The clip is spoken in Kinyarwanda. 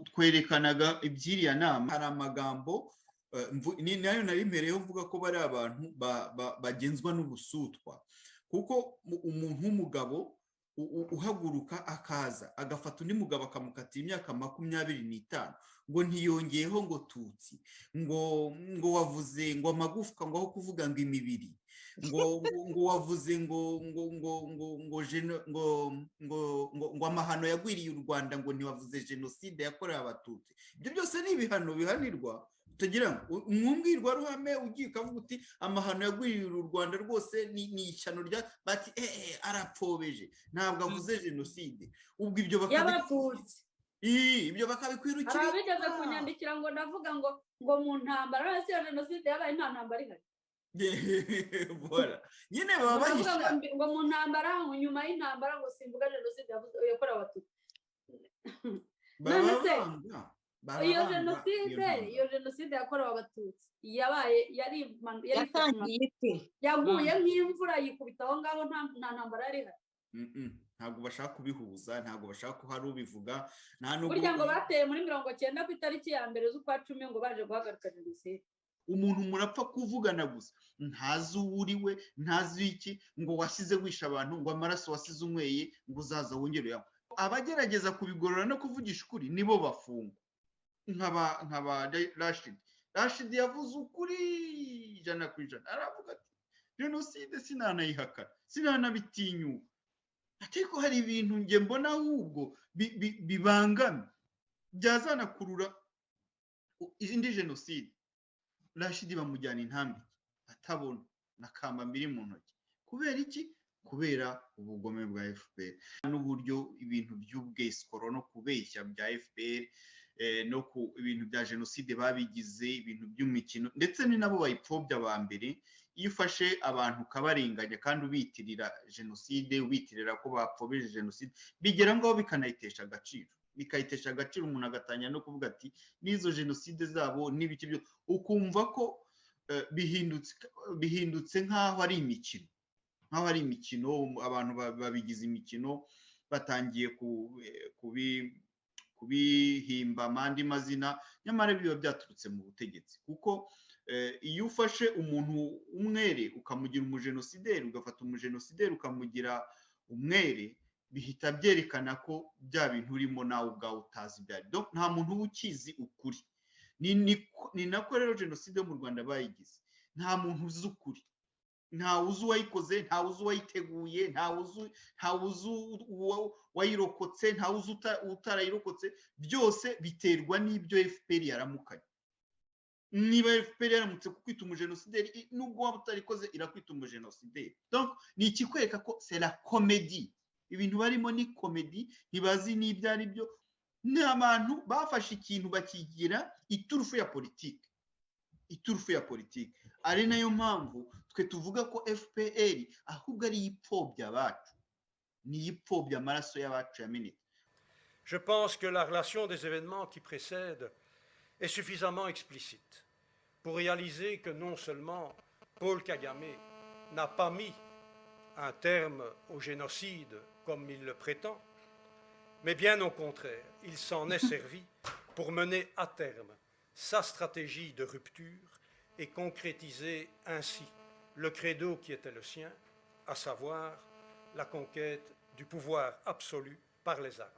twerekanaga iby'iriya nama hari amagambo ni nayo nari mpereyeho mvuga ko bari abantu bagenzwa n'ubusutwa, kuko umuntu w'umugabo uhaguruka akaza agafata undi mugabo akamukatira imyaka 25 ngo ntiyongeyeho ngo tutsi ngo wavuze ngo amagufwa ngo aho kuvuga ngo imibiri ngo wavuze ngo amahano yagwiriye u Rwanda ngo ntiwavuze jenoside yakorewe abatutsi. Ibyo byose ni ibihano bihanirwa. Tugira ngo umwumwirwaruhame ugiye ukavuga uti amahano yagwiriye u Rwanda rwose ni ishyano rya bati arapfobeje ntabwo avuze jenoside. Ubwo ibyo bakabikwirukira. Hari abigeze kunyandikira ngo ndavuga ngo mu ntambara hasi ya jenoside yabaye nta ntambara ihari. Voilà. Nyine baba bahisha ngo mu ntambara nyuma y'intambara ngo simvuga jenoside yakorewe abatutsi. Iyo jenoside yakorewe abatutsi yari yaguye nk'imvura yikubita aho ngaho nta ntambara yari ihari. Ntabwo bashaka kubihuza, ntabwo bashaka ko hari ubivuga. Burya ngo bateye muri 90 ku itariki ya mbere z'ukwa 10 ngo baje guhagarika jenoside. Umuntu murapfa kuvugana gusa, ntazi uwuriwe, ntazi iki, ngo wasize wisha abantu, ngo amaraso wasize unyweye, ngo uzaza wongere yawe. Abagerageza kubigorora no kuvugisha ukuri nibo bafungwa. Nkaba Rashid yavuze ukuri 100%. Aravuga ati jenoside sinanayihakana, sinanabitinyuka. Ariko hari ibintu nge mbona ahubwo bibangana byazanakurura izindi jenoside. Rashid bamujyana intambwe atabona nakamba mbiri mu ntoki. Kubera iki? Kubera ubugome bwa FPR n'uburyo ibintu by'ubwesikoro no kubeshya bya FPR no ku ibintu bya jenoside babigize ibintu by'umikino, ndetse ni nabo bayipfobya ba mbere. Iyo ufashe abantu kabarenganya kandi ubitirira jenoside, ubitirira ko bapfobeje jenoside, bigera ngaho bikanayitesha agaciro, bikayitesha agaciro. Umuntu agatanya no kuvuga ati nizo jenoside zabo n'ibiki byo, ukumva ko bihindutse nk'aho ari imikino, nk'aho ari imikino. Abantu babigize imikino, batangiye kubihimba amandi mazina, nyamara biba byaturutse mu butegetsi. Kuko iyo ufashe umuntu umwere ukamugira umujenosideri, ugafata umujenosideri ukamugira umwere, bihita byerekana ko bya bintu urimo nawe ubwawe utazi byari. Donc nta muntu uba ukizi ukuri. Ni nako rero jenoside yo mu Rwanda bayigize. Nta muntu uzi ukuri, nta uzi uwayikoze, nta uzi uwayiteguye, nta uzi wayirokotse, nta uzi utarayirokotse. Byose biterwa n'ibyo FPR yaramukanye. Niba FPR yaramutse kukwita umujenosideri, nubwo waba utarikoze irakwita umujenosideri. Donc ni ikikwereka ko c'est la comédie. Ibintu barimo ni comédie, ntibazi n'ibyo ari byo. Ni abantu bafashe ikintu bakigira iturufu ya politike, iturufu ya politike. Ari nayo mpamvu twe tuvuga ko FPR ahubwo ari ipfobya abacu, ni ipfobya amaraso y'abacu yamenetse. Je pense que la relation des événements qui précèdent est suffisamment explicite pour réaliser que non seulement Paul Kagame n'a pas mis un terme au génocide comme il le prétend, mais bien au contraire, il s'en est servi pour mener à terme sa stratégie de rupture et concrétiser ainsi le credo qui était le sien, à savoir la conquête du pouvoir absolu par les armes.